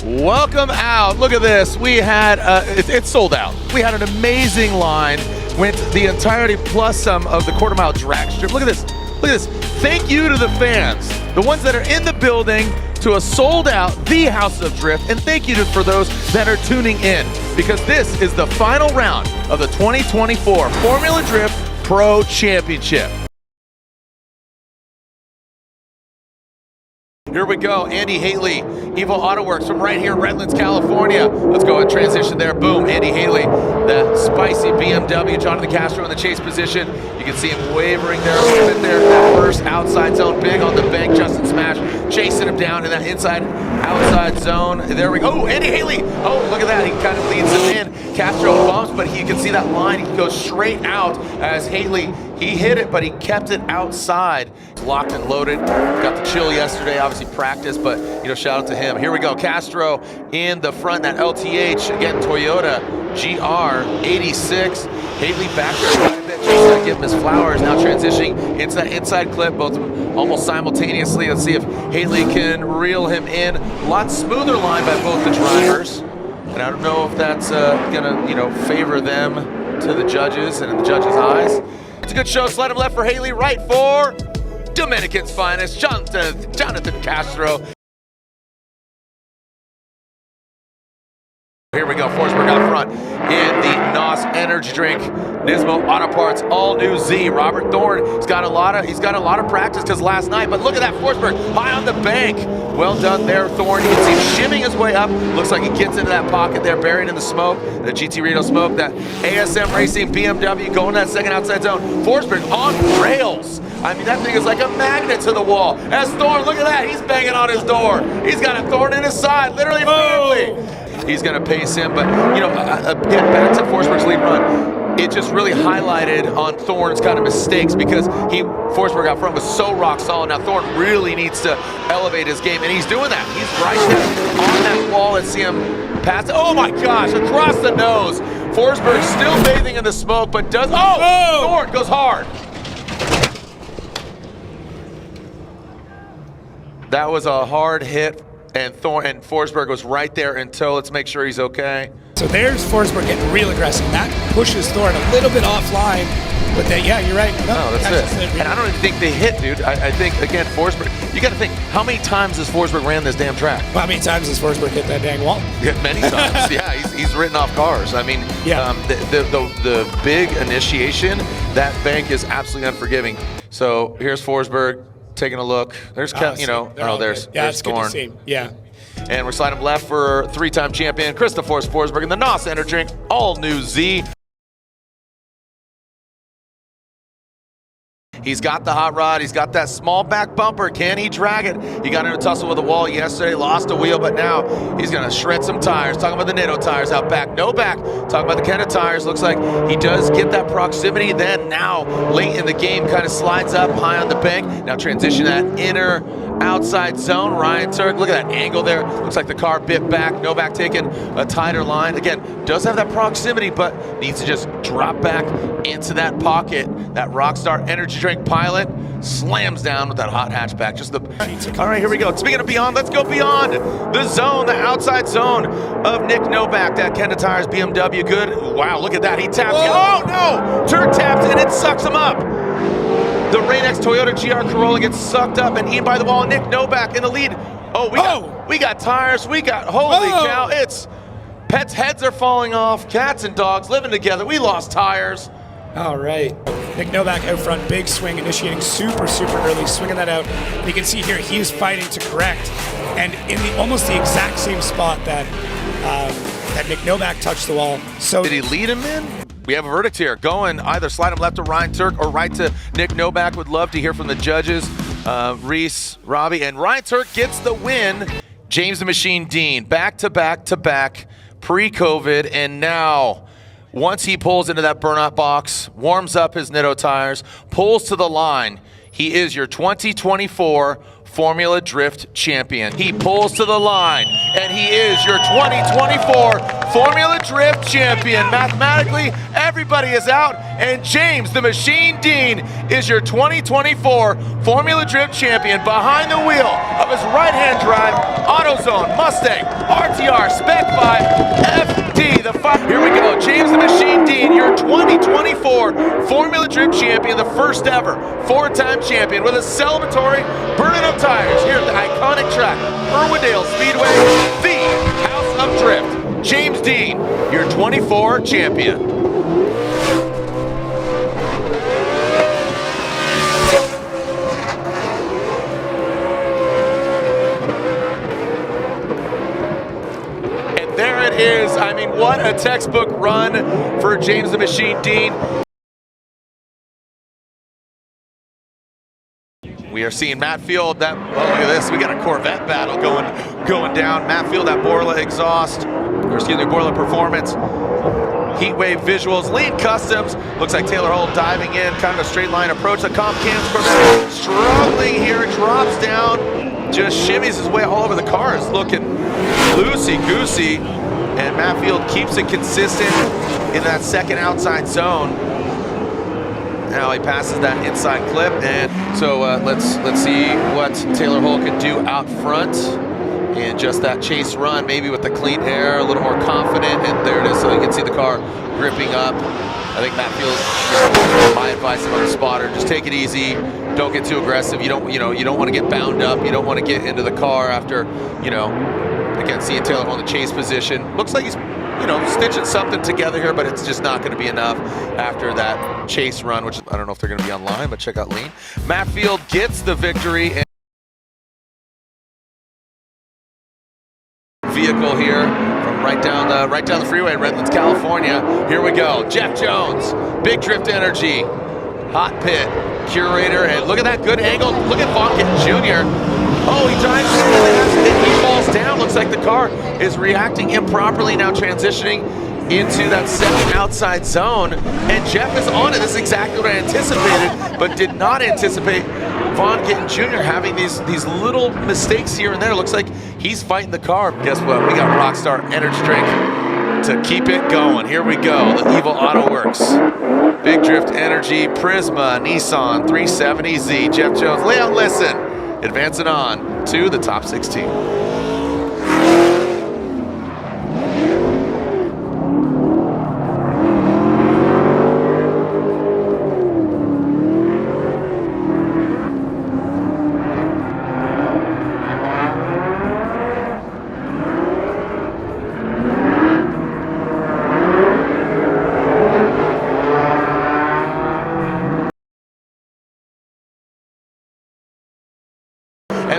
Welcome out. Look at this. We had, it's sold out. We had an amazing line. Went the entirety plus some of the quarter-mile drag strip. Look at this. Look at this. Thank you to the fans, the ones that are in the building, to a sold out The House of Drift, and thank you for those that are tuning in, because this is the final round of the 2024 Formula Drift Pro Championship. Here we go, Andy Haley, Evo Auto Works from right here in Redlands, California. Let's go and transition there. Boom, Andy Haley, that spicy BMW, Jonathan Castro in the chase position. You can see him wavering there a little bit there. That first outside zone, big on the bank. Justin Smash chasing him down in that inside-outside zone. There we go. Oh, Andy Haley. Oh, look at that. He kind of leads him in. Castro bumps, but you can see that line. He goes straight out as Haley, he hit it, but he kept it outside. Locked and loaded. Got the chill yesterday, obviously practice, but shout out to him. Here we go, Castro in the front, that LTH, again, Toyota GR86. Haley back there quite a bit, just to give him his flowers. Now transitioning into that inside clip, both almost simultaneously. Let's see if Haley can reel him in. A lot smoother line by both the drivers. And I don't know if that's gonna, favor them to the judges and in the judges' eyes. It's a good show. Slide him left for Haley, right for Dominican's finest, Jonathan Castro. Here we go, Forsberg out front in the NOS energy drink. Nismo Auto Parts, all new Z. Robert Thorne, he's got a lot of practice because last night, but look at that Forsberg high on the bank. Well done there, Thorne. You can see him shimming his way up. Looks like he gets into that pocket there, buried in the smoke, the GT Reno smoke, that ASM Racing BMW going to that second outside zone. Forsberg on rails. I mean, that thing is like a magnet to the wall. As Thorne, look at that, he's banging on his door. He's got a Thorne in his side, literally, figuratively. He's going to pace him, but again, back to Forsberg's lead run. It just really highlighted on Thorne's kind of mistakes because Forsberg out front was so rock solid. Now Thorne really needs to elevate his game, and he's doing that. He's right there on that wall. Let's see him pass it. Oh my gosh, across the nose. Forsberg still bathing in the smoke, but does, Thorne goes hard. That was a hard hit. And Forsberg was right there until, let's make sure he's okay. So there's Forsberg getting real aggressive. That pushes Thorne a little bit offline. But then, yeah, you're right. No, that's it. And I don't even think they hit, dude. I think, again, Forsberg, you got to think, how many times has Forsberg ran this damn track? Well, how many times has Forsberg hit that dang wall? Yeah, many times. Yeah, he's written off cars. I mean, yeah. The big initiation, that bank is absolutely unforgiving. So here's Forsberg. Taking a look. There's, there's Thorne. Yeah. And we're sliding left for three-time champion Christopher Forsberg in the NOS Energy Drink, all new Z. He's got the hot rod. He's got that small back bumper. Can he drag it? He got in a tussle with the wall yesterday, lost a wheel, but now he's going to shred some tires. Talking about the Nitto tires out back. No back. Talking about the Kenda tires. Looks like he does get that proximity. Then now, late in the game, kind of slides up high on the bank. Now transition that inner outside zone. Ryan Turk, look at that angle there. Looks like the car bit back. No back taking a tighter line. Again, does have that proximity, but needs to just drop back into that pocket. That Rockstar Energy Drink pilot slams down with that hot hatchback. All right, here we go. Speaking of beyond, let's go beyond the zone, the outside zone of Nick Novak. That Kenda Tires BMW, good. Wow, look at that. He taps. Oh no! Turk taps and it sucks him up. The Rain-X Toyota GR Corolla gets sucked up and eaten by the wall. Nick Novak in the lead. We got tires. We got, holy cow. It's pets' heads are falling off. Cats and dogs living together. We lost tires. All right. Nick Novak out front, big swing, initiating super early, swinging that out. And you can see here he is fighting to correct, and in almost the exact same spot that Nick Novak touched the wall. So did he lead him in? We have a verdict here. Going either slide him left to Ryan Turk or right to Nick Novak. Would love to hear from the judges, Reese, Robbie, and Ryan Turk gets the win. James the Machine Dean, back to back pre-COVID, and now, once he pulls into that burnout box, warms up his Nitto tires, pulls to the line, he is your 2024 Formula Drift champion. He pulls to the line, and he is your 2024 Formula Drift champion. Mathematically, everybody is out, and James the Machine Dean is your 2024 Formula Drift champion behind the wheel of his right-hand drive AutoZone Mustang RTR Spec 5 FD. The 5. Here we go. James the Machine Dean, your 2024 Formula Drift champion, the first ever four-time champion with a celebratory burning of tires here at the iconic track, Irwindale Speedway, the House of Drift. James Dean, your 24 champion. And there it is. I mean, what a textbook run for James the Machine Dean. We are seeing Matt Field. That, oh, look at this. We got a Corvette battle going down. Matt Field, that Borla exhaust, or excuse me, Borla Performance. Heat wave visuals, lead customs. Looks like Taylor Holt diving in, kind of a straight line approach. The comp cams Corvette struggling here, drops down, just shimmies his way all over the cars, looking loosey-goosey. And Matt Field keeps it consistent in that second outside zone. Now he passes that inside clip, and so let's see what Taylor Holt can do out front in just that chase run, maybe with the clean air, a little more confident, and there it is. So you can see the car gripping up. I think Matt Field, my advice to our spotter, just take it easy. Don't get too aggressive. You don't want to get bound up. You don't want to get into the car after, again, seeing Taylor Holt in the chase position. Looks like he's stitching something together here, but it's just not going to be enough after that chase run, which I don't know if they're going to be online, but check out lean. Matt Field gets the victory. And vehicle here from right down the freeway in Redlands, California. Here we go. Jeff Jones, Big Drift Energy, Hot Pit, Curator, and look at that good angle. Look at Vonkin Jr. Oh, he drives and he falls down. Looks like the car is reacting improperly, now transitioning into that second outside zone. And Jeff is on it. This is exactly what I anticipated, but did not anticipate Vonkin Jr. having these little mistakes here and there. Looks like he's fighting the car. Guess what? We got Rockstar Energy Drink to keep it going. Here we go. The Evil Auto Works. Big Drift Energy, Prisma, Nissan 370Z. Jeff Jones, Leon, listen. Advancing on to the top 16.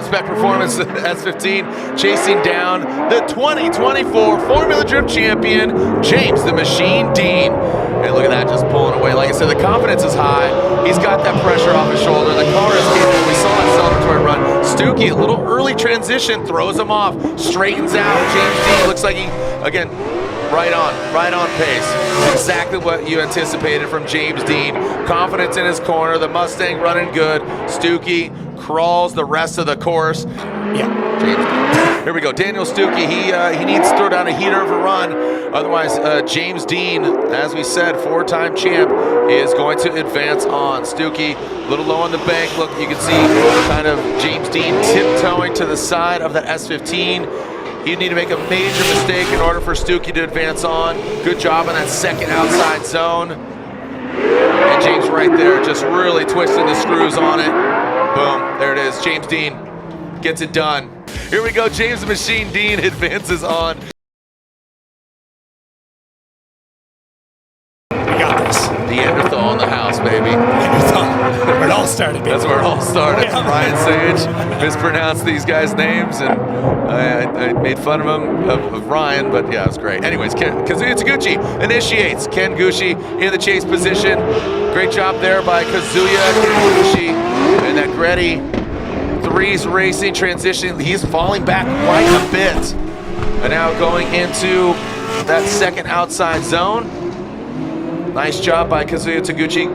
Spec Performance S15 chasing down the 2024 Formula Drift champion, James the Machine Dean. And look at that, just pulling away. Like I said, the confidence is high. He's got that pressure off his shoulder. The car is capable. We saw that celebratory run. Stuckey, a little early transition, throws him off, straightens out. James Dean looks like he, again, right on pace. Exactly what you anticipated from James Dean. Confidence in his corner, the Mustang running good. Stuckey crawls the rest of the course. Yeah, James Dean. Here we go, Daniel Stuckey, he needs to throw down a heater of a run. Otherwise, James Dean, as we said, four-time champ, is going to advance on. Stuckey, a little low on the bank. Look, you can see kind of James Dean tiptoeing to the side of that S15. You need to make a major mistake in order for Stuckey to advance on. Good job on that second outside zone. And James right there, just really twisting the screws on it. Boom, there it is. James Dean gets it done. Here we go, James the Machine Dean advances on. We got this. Neanderthal in the house, baby. Neanderthal. Where it all started, baby. That's where it all started. Yeah. Ryan Sage mispronounced these guys' names, and I made fun of him, of Ryan, but yeah, it was great. Anyways, Kazuya Taguchi initiates. Ken Gucci in the chase position. Great job there by Kazuya Taguchi. And that Gretty threes racing transition. He's falling back quite a bit. And now going into that second outside zone. Nice job by Kazuya Taguchi.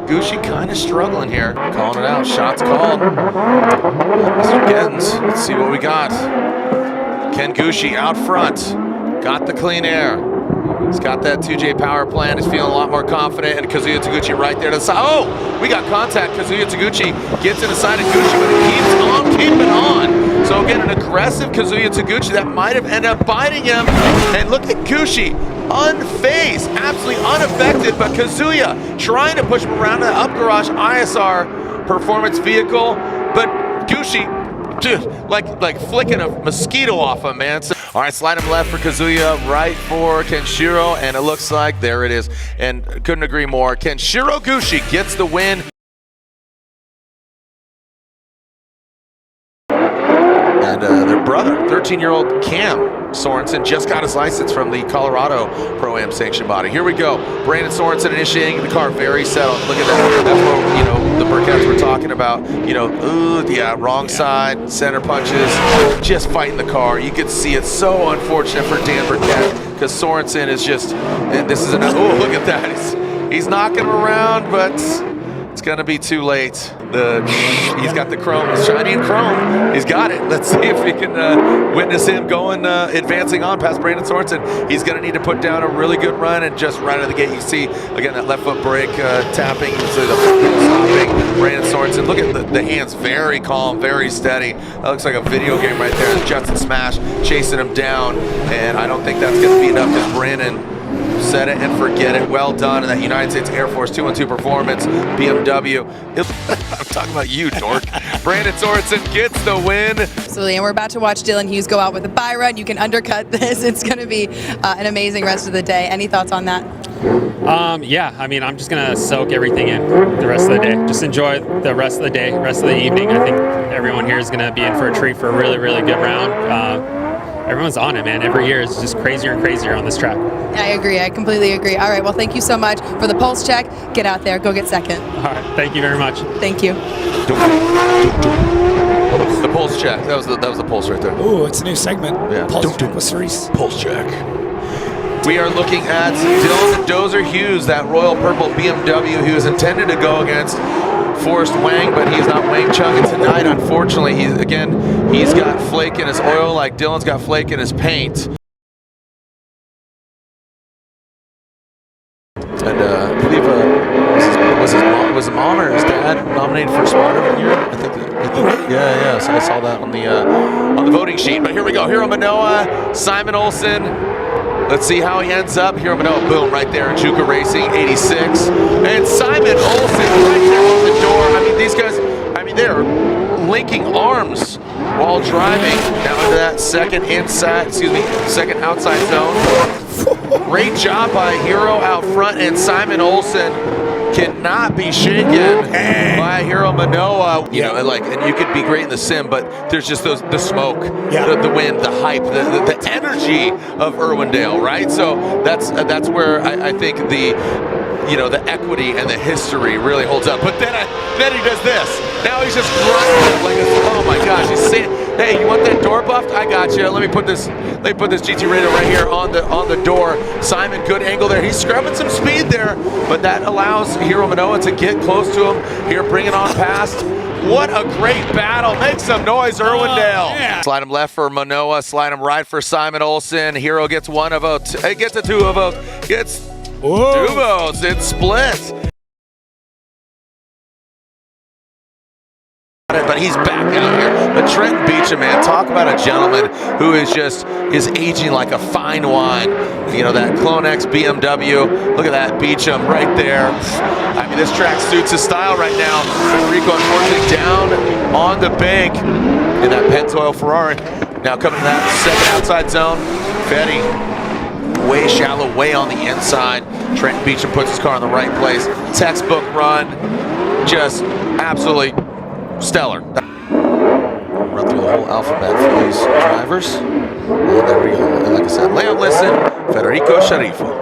Gucci kind of struggling here. Calling it out. Shots called. Mr. Gens, let's see what we got. Ken Gucci out front. got the clean air. He's got that 2J power plant. He's feeling a lot more confident. And Kazuya Taguchi right there to the side. Oh, we got contact. Kazuya Taguchi gets inside of Gucci, but he keeps on keeping on. So again, an aggressive Kazuya Taguchi that might have ended up biting him. And look at Gucci, unfazed, absolutely unaffected. But Kazuya trying to push him around the up garage ISR performance vehicle. But Gucci, dude, like flicking a mosquito off him, man. So, all right, slide him left for Kazuya, right for Kenshiro, and it looks like there it is. And couldn't agree more. Kenshiro Gucci gets the win. And their brother, 13-year-old Cam Sorensen, just got his license from the Colorado Pro-Am sanction body. Here we go. Brandon Sorensen initiating the car, very settled. Look at that. That's what, you know, the Burketts were talking about. You know, ooh, yeah, wrong side, center punches, just fighting the car. You could see it. So unfortunate for Dan Burkett because Sorensen is just, and this is another, oh, look at that. He's knocking him around, but it's going to be too late. He's got the chrome. He's shiny in chrome. He's got it. Let's see if we can witness him going, advancing on past Brandon Sorensen. He's going to need to put down a really good run, and just right out of the gate, you see, again, that left foot brake tapping. You see the stopping. Brandon Sorensen, look at the hands, very calm, very steady. That looks like a video game right there. It's Justin Smash chasing him down, and I don't think that's going to be enough because Brandon set it and forget it. Well done in that United States Air Force 212 performance. BMW. I'm talking about you, dork. Brandon Sorensen gets the win. Absolutely, and we're about to watch Dylan Hughes go out with a bye run. You can undercut this. It's going to be an amazing rest of the day. Any thoughts on that? Yeah, I mean, I'm just going to soak everything in the rest of the day. Just enjoy the rest of the day, rest of the evening. I think everyone here is going to be in for a treat for a really, really good round. Everyone's on it, man. Every year it's just crazier and crazier on this track. I agree. I completely agree. All right. Well, thank you so much for the pulse check. Get out there. Go get second. All right. Thank you very much. Thank you. The pulse check. That was the pulse right there. Ooh, it's a new segment. Yeah. Pulse check with Cerise. Pulse check. We are looking at Dylan Dozer Hughes, that royal purple BMW. He was intended to go against Forrest Wang, but he's not Wang Chung tonight. Unfortunately, he's got flake in his oil like Dylan's got flake in his paint. And I believe was his mom or his dad nominated for Smart of the Year? I think yeah. So I saw that on the voting sheet. But here we go. Hiro Manoa, Simon Olsen. Let's see how he ends up. Hiro Manoa, boom, right there in Juka Racing, 86. And Simon Olsen right there on the door. I mean, these guys, they're linking arms while driving down into that second outside zone. Great job by Hiro out front, and Simon Olsen cannot be shaken by Hiro Manoa. You know, and you could be great in the sim, but there's just the smoke, the wind, the hype, the energy of Irwindale, right? So that's where I think the equity and the history really holds up. But then he does this. Now he's just grinding like oh my gosh, he's saying, hey, you want that door buffed? I got you. Let me put this GT radio right here on the door. Simon, good angle there. He's scrubbing some speed there, but that allows Hiro Manoa to get close to him. Here, bring it on past. What a great battle. Make some noise, Irwindale. Yeah. Slide him left for Manoa, slide him right for Simon Olsen. Hiro gets one of votes. He gets a two of votes. Gets two votes. It's split. But he's back out here. But Trenton Beecham, man, talk about a gentleman who is aging like a fine wine. You know, that Clone X BMW. Look at that Beecham right there. I mean, this track suits his style right now. Rico, unfortunately, down on the bank in that Pennzoil Ferrari. Now coming to that second outside zone. Fetty, way shallow, way on the inside. Trenton Beecham puts his car in the right place. Textbook run. Just absolutely stellar. Run through the whole alphabet for these drivers. And there we go. And like I said, Leon Lisson, Federico Sharifo.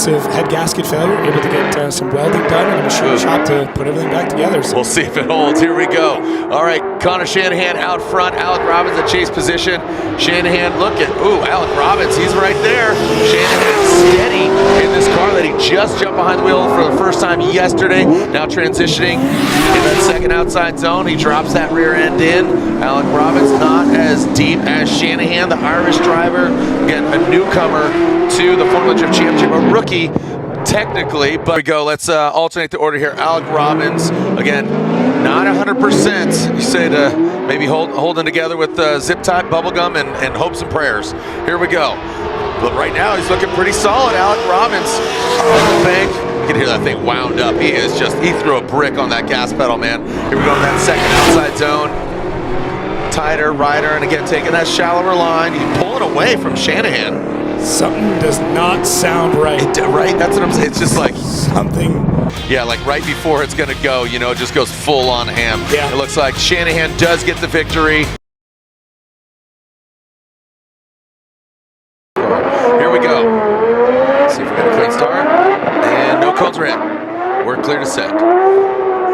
massive head gasket failure, able to get some welding done and a machine shop to put everything back together. So. We'll see if it holds. Here we go. All right, Connor Shanahan out front. Alec Robbins at chase position. Shanahan looking. Ooh, Alec Robbins, he's right there. Shanahan steady in this car that he just jumped behind the wheel for the first time yesterday. Now transitioning in that second outside zone. He drops that rear end in. Alec Robbins not as deep as Shanahan, the Irish driver. Again, a newcomer to the Formula Drift Championship, a rookie technically, but here we go. Let's alternate the order here. Alec Robbins, again, not 100%. You say to maybe holding together with zip tie, bubble gum, and hopes and prayers. Here we go. But right now he's looking pretty solid. Alec Robbins on the bank. You can hear that thing wound up. He threw a brick on that gas pedal, man. Here we go in that second outside zone. Tighter, rider, and again taking that shallower line. He's pulling away from Shanahan. Something does not sound right. Right? That's what I'm saying. It's just like something. Yeah, like right before it's going to go, you know, it just goes full on ham. Yeah. It looks like Shanahan does get the victory. Here we go. Let's see if we got a clean start. And no cones red. We're clear to set.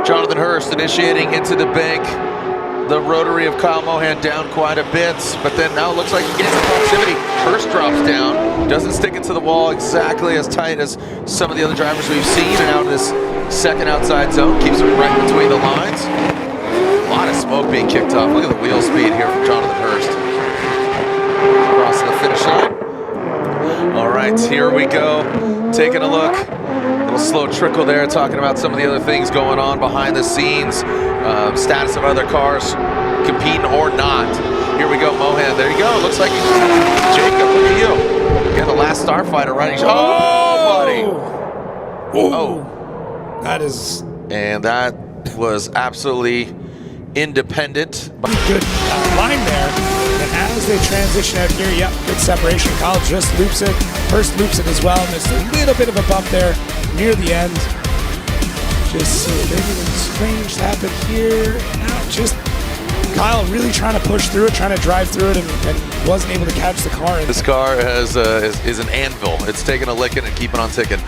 Jonathan Hurst initiating into the bank. The rotary of Kyle Mohan down quite a bit, but then now it looks like he gets the proximity. Hurst drops down, doesn't stick it to the wall exactly as tight as some of the other drivers we've seen, and out of this second outside zone, keeps it right between the lines. A lot of smoke being kicked off. Look at the wheel speed here from Jonathan Hurst. Across the finish line. All right, here we go. Taking a look. Little slow trickle there, talking about some of the other things going on behind the scenes. Status of other cars, competing or not. Here we go, Mohan. There you go. Looks like Jacob. Look at you. Again, the last starfighter riding. Oh, buddy. Oh, that is. And that was absolutely independent. Good line there. And as they transition out here, yep, good separation. Kyle just loops it. Hurst loops it as well. And there's a little bit of a bump there near the end. Just see if anything strange happened here. Now just Kyle really trying to push through it, trying to drive through it, and wasn't able to catch the car. This car is an anvil. It's taking a licking and keeping on ticking.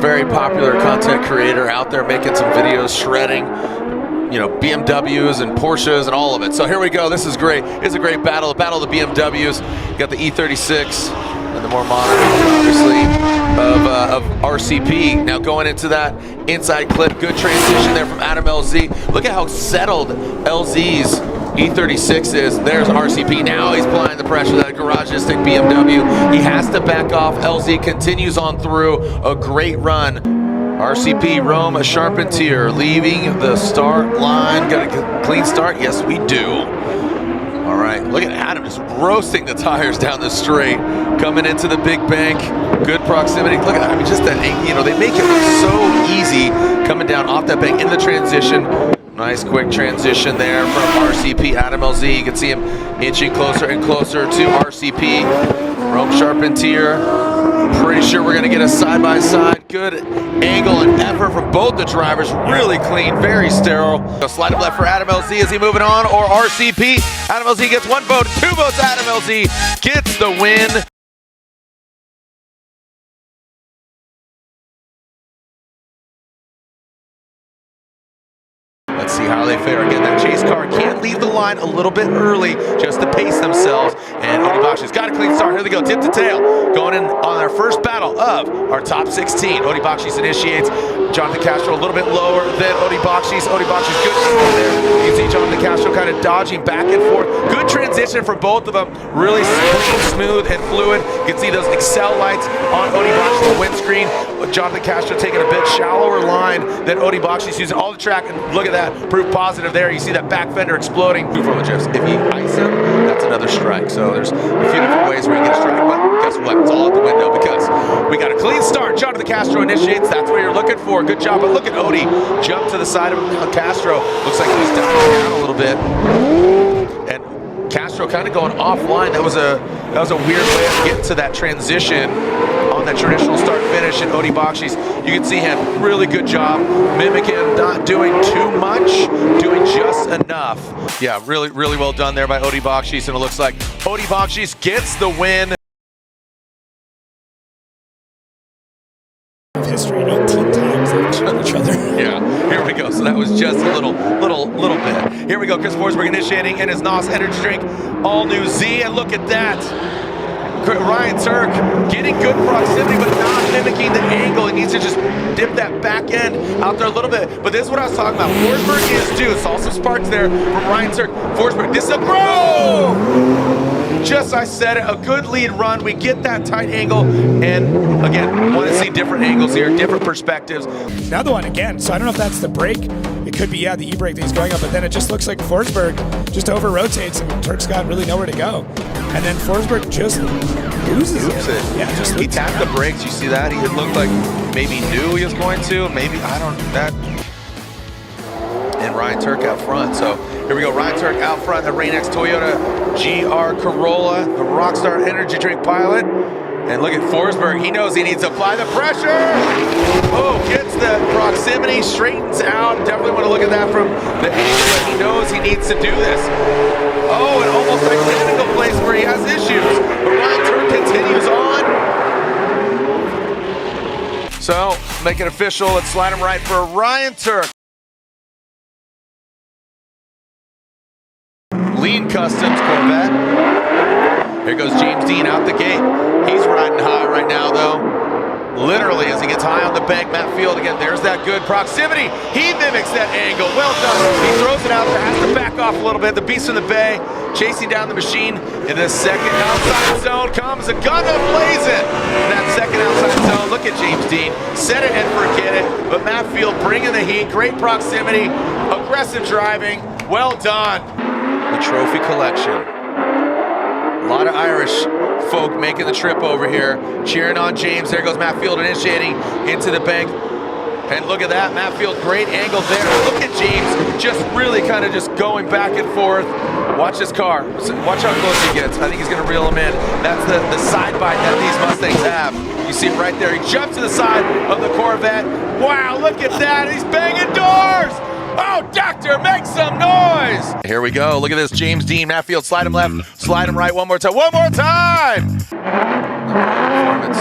Very popular content creator out there making some videos, shredding, you know, BMWs and Porsches and all of it. So here we go. This is great. It's a great battle. The battle of the BMWs. You got the E36 and the more modern, obviously, of RCP. Now going into that inside clip. Good transition there from Adam LZ. Look at how settled LZ's E36 is. There's RCP. Now he's applying the pressure. That garagistic BMW. He has to back off. LZ continues on through. A great run. RCP, Rome, a Charpentier leaving the start line. Got a clean start? Yes, we do. All right, look at Adam just roasting the tires down the straight. Coming into the big bank. Good proximity. Look at that. I mean, just that, you know, they make it look so easy coming down off that bank in the transition. Nice quick transition there from RCP, Adam LZ. You can see him inching closer and closer to RCP. Rome Charpentier. Pretty sure we're gonna get a side-by-side. Good angle and effort from both the drivers. Really clean, very sterile. So slide up left for Adam LZ. Is he moving on, or RCP? Adam LZ gets 1 vote, 2 votes. Adam LZ gets the win. Let's see how they fare. Again, that chase car can leave the line a little bit early just to pace themselves. And Odibakshi's got a clean start. Here they go, tip to tail. Going in on our first battle of our top 16. Odibakshi's initiates. Jonathan Castro a little bit lower than Odibakshi's. Odibakshi's good there. You can see Jonathan Castro kind of dodging back and forth. Good transition for both of them. Really clean, smooth, and fluid. You can see those Excel lights on Odibakshi's windscreen. Jonathan Castro taking a bit shallower line than Odibakshi's using all the track. And look at that. Proof positive there. You see that back fender exploding. From the drifts. If you ice him, that's another strike. So there's a few different ways where you get a strike, but guess what? It's all out the window because we got a clean start. Jonathan Castro initiates. That's what you're looking for. Good job. But look at Odie jump to the side of Castro. Looks like he's down a little bit. And Castro Castro kind of going offline. That was a weird way of getting to that transition on that traditional start finish in Odie Bakshi's. You can see him, really good job, mimicking, not doing too much, doing just enough. Yeah, really, really well done there by Odie Bakshi's, and it looks like Odie Bakshi's gets the win. History 18 times they've killed each other. Yeah, here we go. So that was just a little bit. Here we go. Chris Forsberg initiating in his NOS energy drink, all new Z, and look at that. Ryan Turk getting good proximity, but not mimicking the angle. He needs to just dip that back end out there a little bit. But this is what I was talking about. Forsberg is due. Saw some sparks there from Ryan Turk. Forsberg, this is a bro! Just, I said it, a good lead run. We get that tight angle, and again, want to see different angles here, different perspectives. Another one again, so I don't know if that's the brake. It could be, yeah, the e-brake that he's going up, but then it just looks like Forsberg just over-rotates, and Turk's got really nowhere to go. And then Forsberg just loses it. Yeah, just he tapped the brakes, you see that? It looked like maybe knew he was going to, maybe, I don't know, that. And Ryan Turk out front, so here we go, Ryan Turk out front, the Rain-X Toyota GR Corolla, the Rockstar energy drink pilot. And look at Forsberg, he knows he needs to apply the pressure. Oh, gets the proximity, straightens out. Definitely want to look at that from the angle that he knows he needs to do this. Oh, and almost identical place where he has issues. But Ryan Turk continues on. So, make it official, let's slide him right for Ryan Turk. Lean Customs Corvette. Here goes James Dean out the gate. He's riding high right now, though. Literally, as he gets high on the bank, Matt Field again, there's that good proximity. He mimics that angle. Well done. He throws it out there, has to back off a little bit. The Beast in the Bay chasing down the machine. In the second outside zone comes a gun blazing. In that second outside zone, look at James Dean. Set it and forget it. But Matt Field bringing the heat. Great proximity. Aggressive driving. Well done. The trophy collection. A lot of Irish folk making the trip over here, cheering on James. There goes Matt Field initiating into the bank. And look at that, Matt Field, great angle there. Look at James, just really kind of just going back and forth. Watch his car, watch how close he gets. I think he's gonna reel him in. That's the side bite that these Mustangs have. You see it right there. He jumps to the side of the Corvette. Wow, look at that, he's banging doors. Oh, doctor, make some noise! Here we go. Look at this. James Dean, Matt Field, slide him left, slide him right. One more time. One more time! Performance.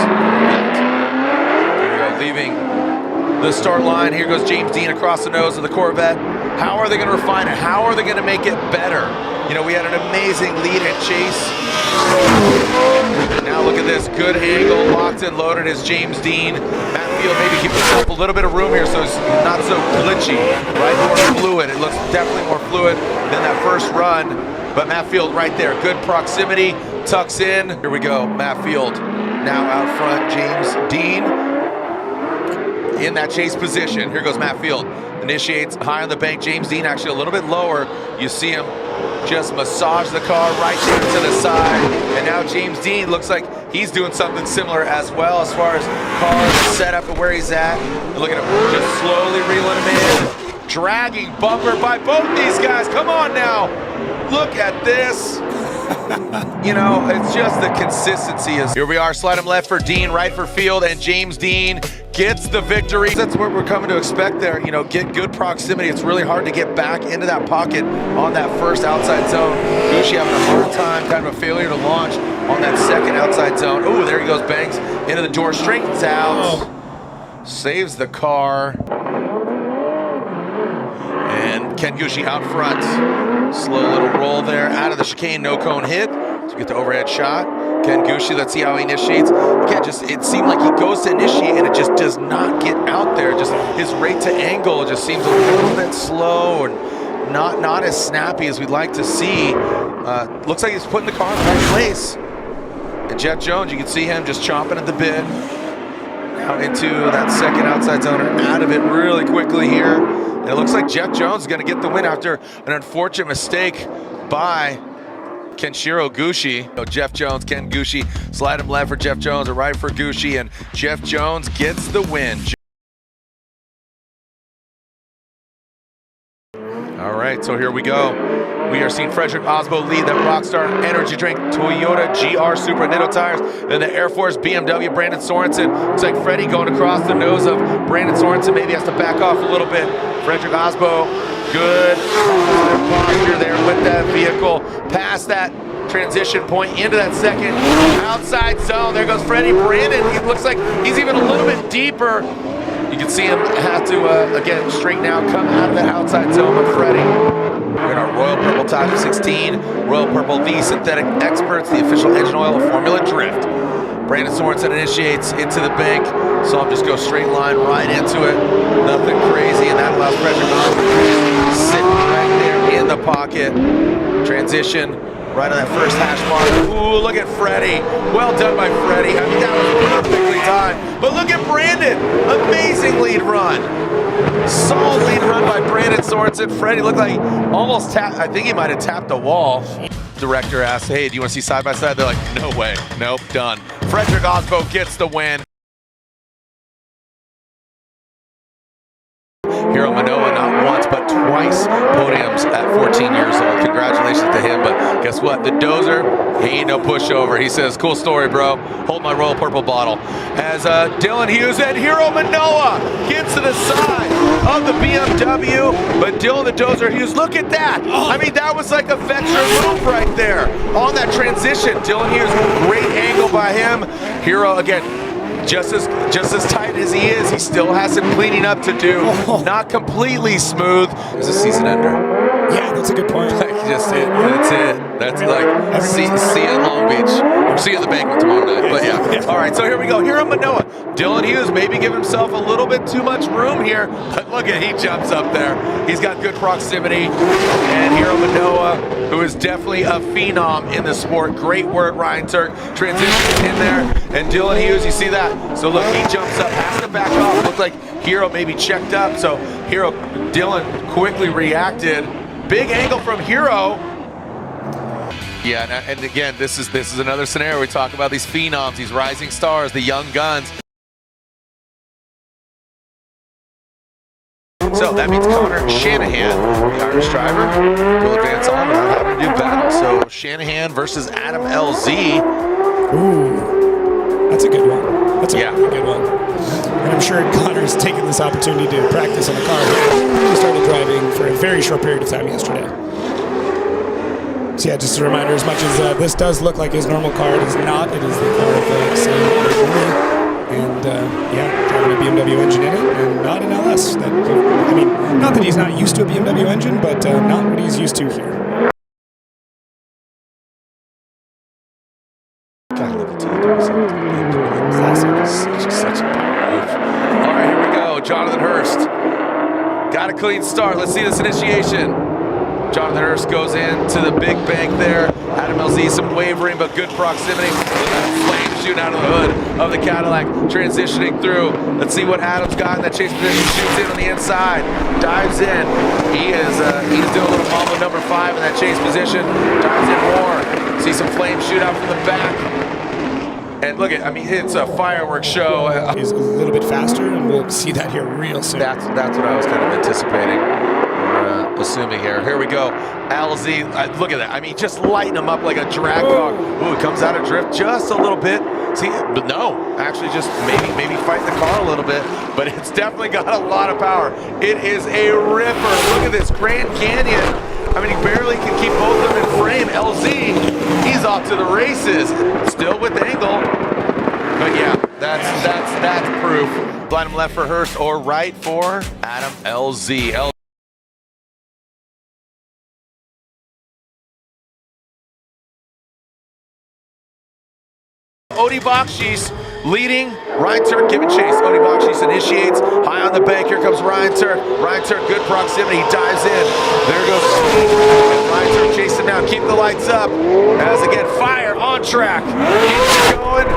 Here we go. Leaving the start line. Here goes James Dean across the nose of the Corvette. How are they going to refine it? How are they going to make it better? You know, we had an amazing lead and chase. Now look at this. Good angle, locked and loaded is James Dean. Matt Field maybe give himself a little bit of room here so it's not so glitchy, right? More fluid. It looks definitely more fluid than that first run. But Matt Field right there. Good proximity. Tucks in. Here we go. Matt Field now out front. James Dean in that chase position. Here goes Matt Field. Initiates high on the bank. James Dean actually a little bit lower. You see him just massage the car right there to the side. And now James Dean looks like he's doing something similar as well as far as car setup and where he's at. And look at him just slowly reeling him in. Dragging bumper by both these guys. Come on now. Look at this. You know, it's just the consistency. Here we are, slide him left for Dean, right for Field, and James Dean gets the victory. That's what we're coming to expect there. You know, get good proximity. It's really hard to get back into that pocket on that first outside zone. Gucci having a hard time, kind of a failure to launch on that second outside zone. Oh, there he goes, bangs into the door, straightens out, saves the car. And Ken Gucci out front. Slow little roll there, out of the chicane, no cone hit. To get the overhead shot. Ken Gucci, let's see how he initiates. Again, it seemed like he goes to initiate and it just does not get out there. Just his rate to angle just seems a little bit slow and not as snappy as we'd like to see. Looks like he's putting the car in the right place. And Jeff Jones, you can see him just chomping at the bit. Now into that second outside zone, out of it really quickly here. And it looks like Jeff Jones is going to get the win after an unfortunate mistake by Kenshiro Gucci. So Jeff Jones, Ken Gucci, slide him left for Jeff Jones, or right for Gucci, and Jeff Jones gets the win. All right, so here we go. We are seeing Frederick Osbo lead that Rockstar Energy Drink, Toyota GR Supra Nitto tires, then the Air Force BMW Brandon Sorensen. Looks like Freddie going across the nose of Brandon Sorensen, maybe has to back off a little bit. Frederick Osbo, good posture there with that vehicle, past that transition point into that second outside zone. There goes Freddie. Brandon, he looks like he's even a little bit deeper. You can see him have to, again, straighten out, come out of that outside zone with Freddie. We're in our Royal Purple Type 16, Royal Purple, the synthetic experts, the official engine oil of Formula Drift. Brandon Sorensen initiates into the bank, saw him just go straight line right into it. Nothing crazy, and that allows Frederick to sit right there in the pocket. Transition right on that first hash mark. Ooh, look at Freddie. Well done by Freddie. I mean, that was perfectly timed. But look at Brandon. Amazing lead run. Solid lead run by Brandon Sorensen. Freddie looked like he almost tapped. I think he might have tapped the wall. Director asked, hey, do you want to see side by side? They're like, no way. Nope, done. Frederick Osbo gets the win. Hiro Manoa, not once but twice podiums at 14 years old. Congratulations to him, but guess what? The Dozer, he ain't no pushover. He says, cool story, bro. Hold my Royal Purple bottle. As Dylan Hughes and Hiro Manoa gets to the side of the BMW, but Dylan the Dozer Hughes, look at that. I mean, that was like a veteran move right there on that transition. Dylan Hughes, great angle by him. Hiro, again, just as tight as he is, he still has some cleaning up to do. Not completely smooth. It's a season ender. Yeah, that's a good point. Like, just it. That's it. That's like, see you in Long Beach. Or see you at the banquet tomorrow night. But yeah. All right, so here we go. Hiro Manoa. Dylan Hughes maybe give himself a little bit too much room here. But look at, he jumps up there. He's got good proximity. And Hiro Manoa, who is definitely a phenom in the sport. Great word, Ryan Turk. Transition in there. And Dylan Hughes, you see that? So look, he jumps up, has to back off. Looked like Hiro maybe checked up. So Dylan quickly reacted. Big angle from Hiro. Yeah, and again, this is another scenario. We talk about these phenoms, these rising stars, the young guns. So that means Connor Shanahan, the Irish driver, will advance on without having to do battle. So Shanahan versus Adam LZ. Ooh, that's a good one. That's a really good one. And I'm sure Connor's taken this opportunity to practice on a car. He started driving for a very short period of time yesterday. So yeah, just a reminder, as much as this does look like his normal car, it is not. It is the car of the same. And yeah, driving a BMW engine in it, and not an LS. I mean, not that he's not used to a BMW engine, but not what he's used to here. Gotta love the 2017 classic. Such a power move. All right, here we go. Jonathan Hurst. Got a clean start. Let's see this initiation. Jonathan Hurst goes into the big bank there. Adam LZ, some wavering, but good proximity. Look at that flame shooting out of the hood of the Cadillac, transitioning through. Let's see what Adam's got in that chase position. Shoots in on the inside, dives in. He's doing a little Mambo number 5 in that chase position. Dives in more. See some flame shoot out from the back. And look at, I mean, it's a fireworks show. He's a little bit faster, and we'll see that here real soon. That's what I was kind of anticipating. Assuming here. Here we go. LZ, look at that. I mean, just lighting him up like a drag dog. Ooh, comes out of drift just a little bit. See, but no, actually just maybe fight the car a little bit, but it's definitely got a lot of power. It is a ripper. Look at this Grand Canyon. I mean, he barely can keep both of them in frame. LZ, he's off to the races. Still with angle. But yeah, that's proof. Blind him left for Hurst or right for Adam LZ. Odi Bakshis leading, Ryan Turk giving chase. Odi Bakshis initiates, high on the bank, here comes Ryan Turk. Ryan Turk, good proximity, he dives in. There goes Steve, and Ryan Turk chasing down, keep the lights up. As again, fire on track. Keeps going,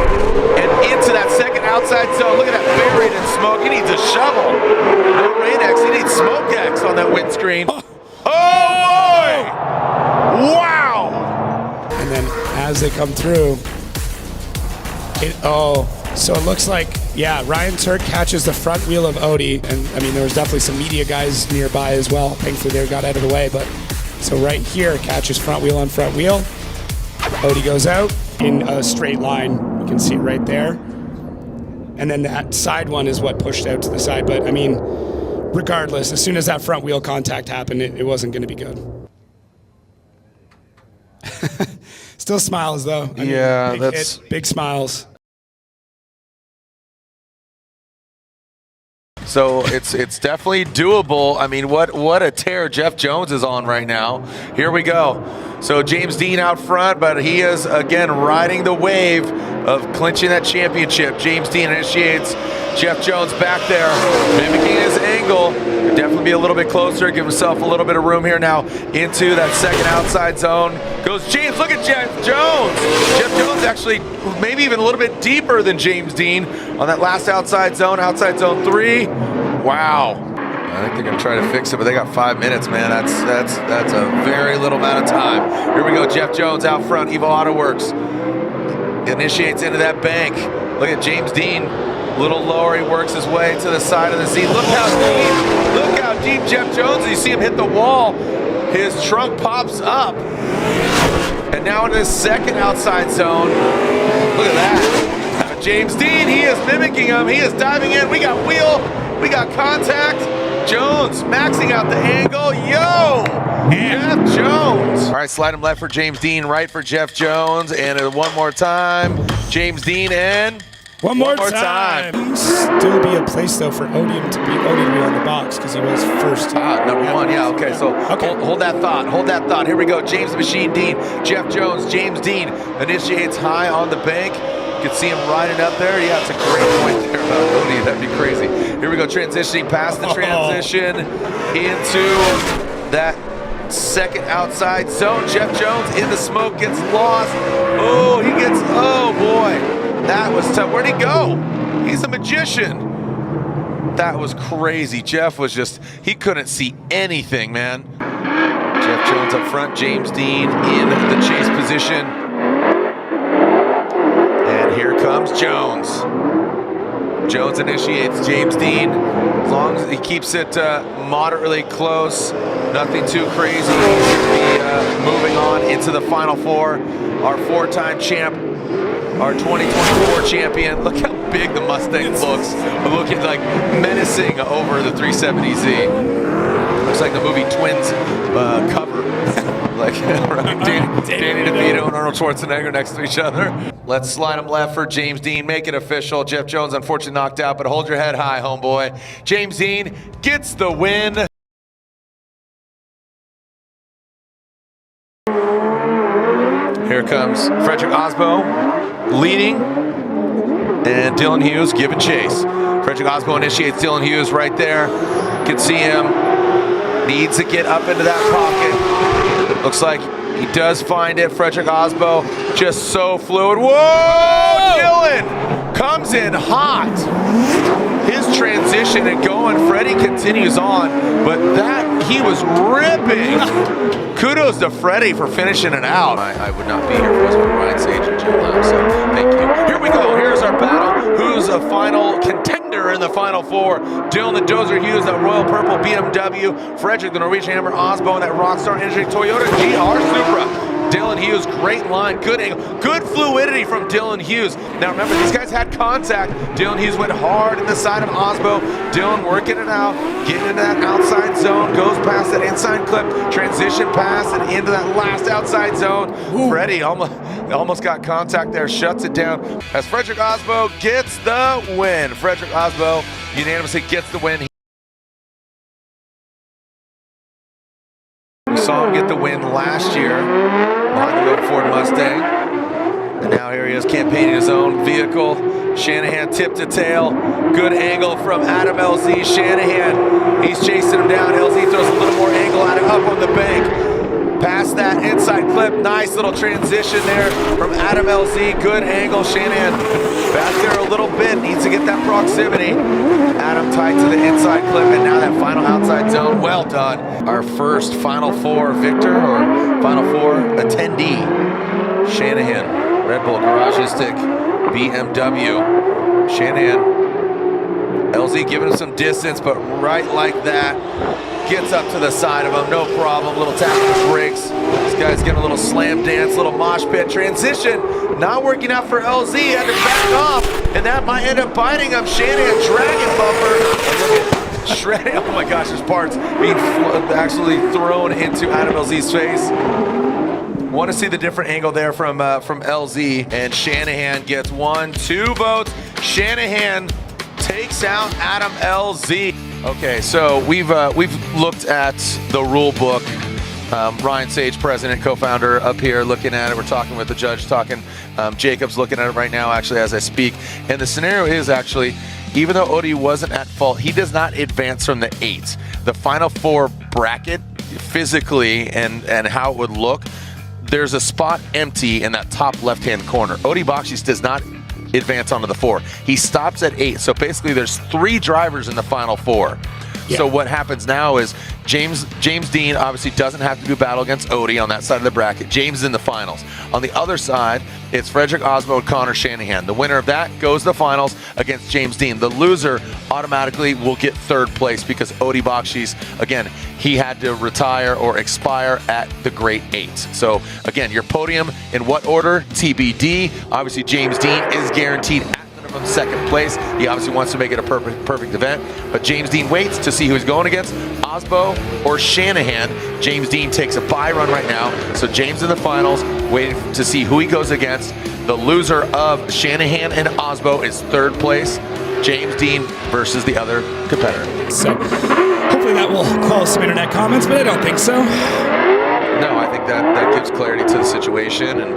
and into that second outside zone. Look at that, buried in smoke. He needs a shovel. No rain X, he needs smoke X on that windscreen. Oh boy! Wow! And then as they come through, so it looks like, yeah, Ryan Turk catches the front wheel of Odi, and I mean, there was definitely some media guys nearby as well. Thankfully, they got out of the way, but So right here, catches front wheel on front wheel. Odie goes out in a straight line. You can see it right there. And then that side one is what pushed out to the side. But I mean, regardless, as soon as that front wheel contact happened, it wasn't going to be good. Still smiles though. I mean, that's big smiles. So it's definitely doable. I mean, what a tear Jeff Jones is on right now. Here we go. So James Dean out front, but he is again riding the wave of clinching that championship. James Dean initiates. Jeff Jones back there, mimicking his angle. Definitely be a little bit closer, give himself a little bit of room here now into that second outside zone. Goes James, look at Jeff Jones. Jeff Jones actually maybe even a little bit deeper than James Dean on that last outside zone 3. Wow. I think they're gonna try to fix it, but they got 5 minutes, man. That's a very little amount of time. Here we go, Jeff Jones out front, Evo Auto Works. Initiates into that bank. Look at James Dean. Little lower, he works his way to the side of the Z. Look how deep Jeff Jones is. You see him hit the wall. His trunk pops up. And now in his second outside zone. Look at that. James Dean, he is mimicking him. He is diving in. We got wheel, we got contact. Jones maxing out the angle. Yo! Jeff Jones. All right, slide him left for James Dean, right for Jeff Jones. And one more time, James Dean and... One more time. Still be a place though for Odie to be on the box because he was first. Number one, yeah, okay. So hold that thought. Here we go. James Machine Dean, Jeff Jones, James Dean initiates high on the bank. You can see him riding up there. Yeah, it's a great point there about Odie. That'd be crazy. Here we go, transitioning past the transition into that second outside zone. Jeff Jones in the smoke, gets lost. Oh, oh boy. That was tough. Where'd he go? He's a magician. That was crazy. Jeff was he couldn't see anything, man. Jeff Jones up front, James Dean in the chase position. And here comes Jones. Jones initiates James Dean. As long as he keeps it moderately close, nothing too crazy. He's moving on into the Final Four. Our 4-time champ, our 2024 champion. Look how big the Mustang looks. Looking like menacing over the 370Z. Looks like the movie Twins cover. Like Danny DeVito and Arnold Schwarzenegger next to each other. Let's slide him left for James Dean. Make it official. Jeff Jones unfortunately knocked out, but hold your head high, homeboy. James Dean gets the win. Here comes Frederick Osbo leading, and Dylan Hughes giving chase. Frederick Osbo initiates Dylan Hughes right there. You can see him. Needs to get up into that pocket. Looks like he does find it. Frederick Osbo just so fluid. Whoa! Dylan comes in hot. His transition and going. Freddie continues on, but he was ripping. Kudos to Freddie for finishing it out. I would not be here if it wasn't for Ryan Sage and Jim Lamb, so thank you. Here we go. Here's our battle. Who's a final contender in the Final Four? Dylan the Dozer Hughes, that Royal Purple BMW. Frederick the Norwegian Hammer Osbo, and that Rockstar Energy Toyota GR Supra. Dylan Hughes, great line, good angle, good fluidity from Dylan Hughes. Now remember, these guys had contact. Dylan Hughes went hard in the side of Osbo. Dylan working it out, getting into that outside zone, goes past that inside clip, transition pass, and into that last outside zone. Ooh. Freddie almost got contact there, shuts it down as Frederick Osbo gets the win. Frederick Osbo unanimously gets the win. We saw him get the win last year behind the old Ford Mustang. And now here he is campaigning his own vehicle. Shanahan tip to tail. Good angle from Adam LZ. Shanahan, he's chasing him down. LZ throws a little more angle at him up on the bank. Past that inside clip. Nice little transition there from Adam LZ. Good angle. Shanahan back there a little bit. Needs to get that proximity. Adam tight to the inside clip, and now that final outside zone. Well done. Our first Final Four victor, or Final Four attendee. Shanahan, Red Bull Garagistic BMW. Shanahan LZ giving him some distance, but right like that, gets up to the side of him, no problem. Little tap on the brakes. This guy's getting a little slam dance, little mosh pit transition. Not working out for LZ, had to back off, and that might end up biting him. Shanahan dragon bumper. Shredding, oh my gosh, there's parts being actually thrown into Adam LZ's face. Want to see the different angle there from LZ, and Shanahan gets 1-2 votes. Shanahan takes out Adam LZ. Okay, so we've looked at the rule book. Ryan Sage, president, co-founder, up here looking at it. We're talking with the judge, Jacob's looking at it right now, actually, as I speak. And the scenario is actually, even though Odie wasn't at fault, he does not advance from the 8. The final 4 bracket, physically and how it would look, there's a spot empty in that top left-hand corner. Odie Bakshis does not advance onto the 4. He stops at 8. So basically there's 3 drivers in the final 4. Yeah. So what happens now is James Dean obviously doesn't have to do battle against Odie on that side of the bracket. James is in the finals. On the other side, it's Frederick Osbo and Connor Shanahan. The winner of that goes to the finals against James Dean. The loser automatically will get 3rd place because Odie Bakshis, again, he had to retire or expire at the Great 8. So again, your podium in what order? TBD. Obviously, James Dean is guaranteed from 2nd place. He obviously wants to make it a perfect event, but James Dean waits to see who he's going against, Osbo or Shanahan. James Dean takes a bye run right now, so James in the finals, waiting to see who he goes against. The loser of Shanahan and Osbo is 3rd place. James Dean versus the other competitor. So hopefully that will quell some internet comments, but I don't think so. No, I think that gives clarity to the situation, and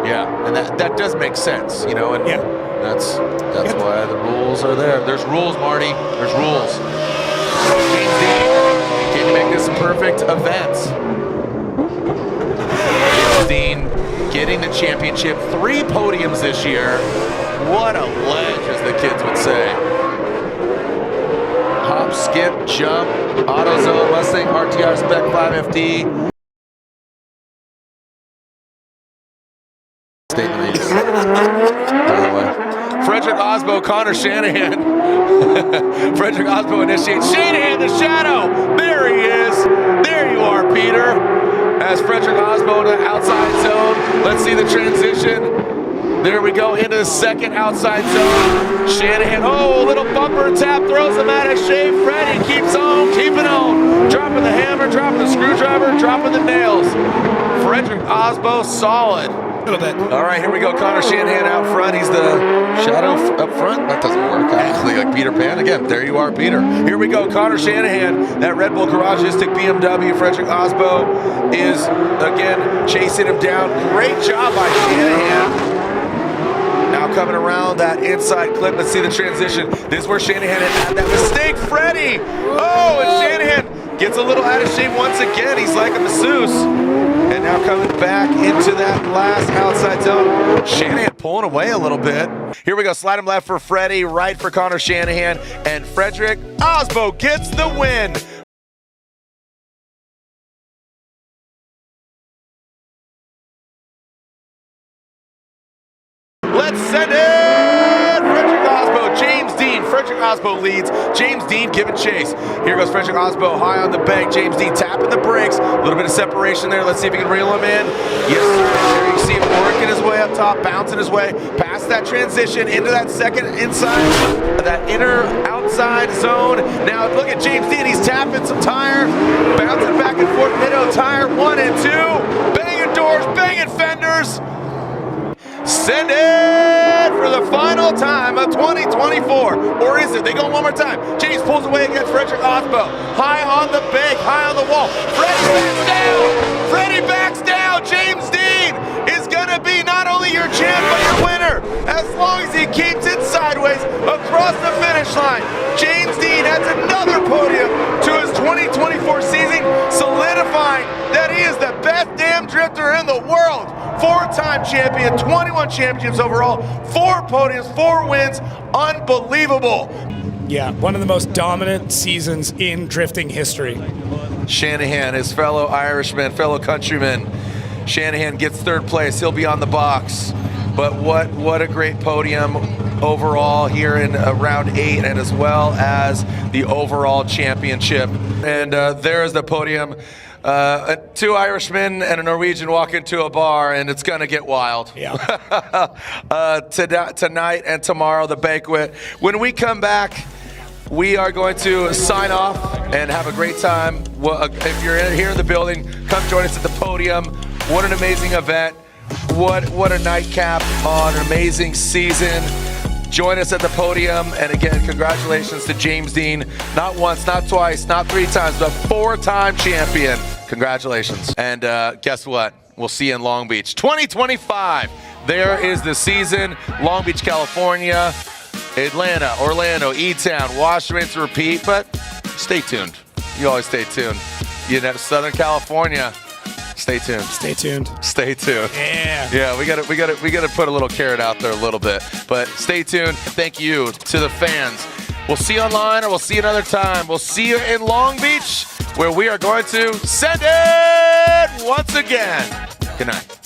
yeah, and that does make sense, you know, and yeah. That's why the rules are there. There's rules, Marty. There's rules. James Dean, can you make this a perfect event? James Dean getting the championship, 3 podiums this year. What a ledge, as the kids would say. Hop, skip, jump, AutoZone, Mustang, RTR, Spec 5FD. Statement these, by the way. Frederick Osbo, Connor Shanahan. Frederick Osbo initiates. Shanahan, the shadow. There he is. There you are, Peter. As Frederick Osbo in the outside zone. Let's see the transition. There we go into the 2nd outside zone. Shanahan, oh, little bumper tap, throws him out of shape. Freddie keeps on, keeping on. Dropping the hammer, dropping the screwdriver, dropping the nails. Frederick Osbo, solid. A little bit. All right, here we go. Connor Shanahan out front. He's the shadow up front. That doesn't work. Actually, like Peter Pan. Again, there you are, Peter. Here we go. Connor Shanahan, that Red Bull Garagistic BMW. Frederick Osbo is, again, chasing him down. Great job by Shanahan. Now coming around that inside clip. Let's see the transition. This is where Shanahan had that mistake. Freddie! Oh, and Shanahan gets a little out of shape once again. He's like a masseuse. And now coming back into that last outside zone. Shanahan pulling away a little bit. Here we go. Slide him left for Freddie, right for Connor Shanahan. And Frederick Osbo gets the win. Let's send it! Frederick Osbo, James Dean. Frederick Osbo leads. James Dean giving chase. Here goes Frederick Osbo high on the bank. James Dean tapping the brakes. A little bit of separation there. Let's see if he can reel him in. Yes, sir. There you see him working his way up top, bouncing his way past that transition into that 2nd inside, that inner outside zone. Now look at James Dean. He's tapping some tire, bouncing back and forth. Middle tire 1 and 2. Banging doors, banging fenders. Send it for the final time of 2024. Or is it? They go one more time. James pulls away against Frederick Osbo. High on the bank, high on the wall. Freddie backs down. Freddie backs down. James Dean is going to be not only your champ, but your winner. As long as he keeps it sideways across the finish line. James Dean adds another podium to his 2024 season, solidifying that he is the best damn drifter in the world. 4-time champion, 21 championships overall, 4 podiums, 4 wins, unbelievable. Yeah, one of the most dominant seasons in drifting history. Shanahan, his fellow Irishman, fellow countryman. Shanahan gets 3rd place, he'll be on the box. But what a great podium. overall here in round 8, and as well as the overall championship. And there's the podium. 2 Irishmen and a Norwegian walk into a bar, and it's gonna get wild. Yeah. Tonight and tomorrow, the banquet. When we come back, we are going to sign off and have a great time. If you're here in the building, come join us at the podium. What an amazing event. What a nightcap on an amazing season. Join us at the podium. And again, congratulations to James Dean. Not once, not twice, not 3 times, but 4-time champion. Congratulations. And guess what? We'll see you in Long Beach. 2025. There is the season. Long Beach, California, Atlanta, Orlando, E-Town, wash, rinse, repeat. But stay tuned. You always stay tuned. You know, Southern California. Stay tuned. Stay tuned. Stay tuned. Yeah. Yeah, we gotta put a little carrot out there a little bit. But stay tuned. Thank you to the fans. We'll see you online, or we'll see you another time. We'll see you in Long Beach, where we are going to send it once again. Good night.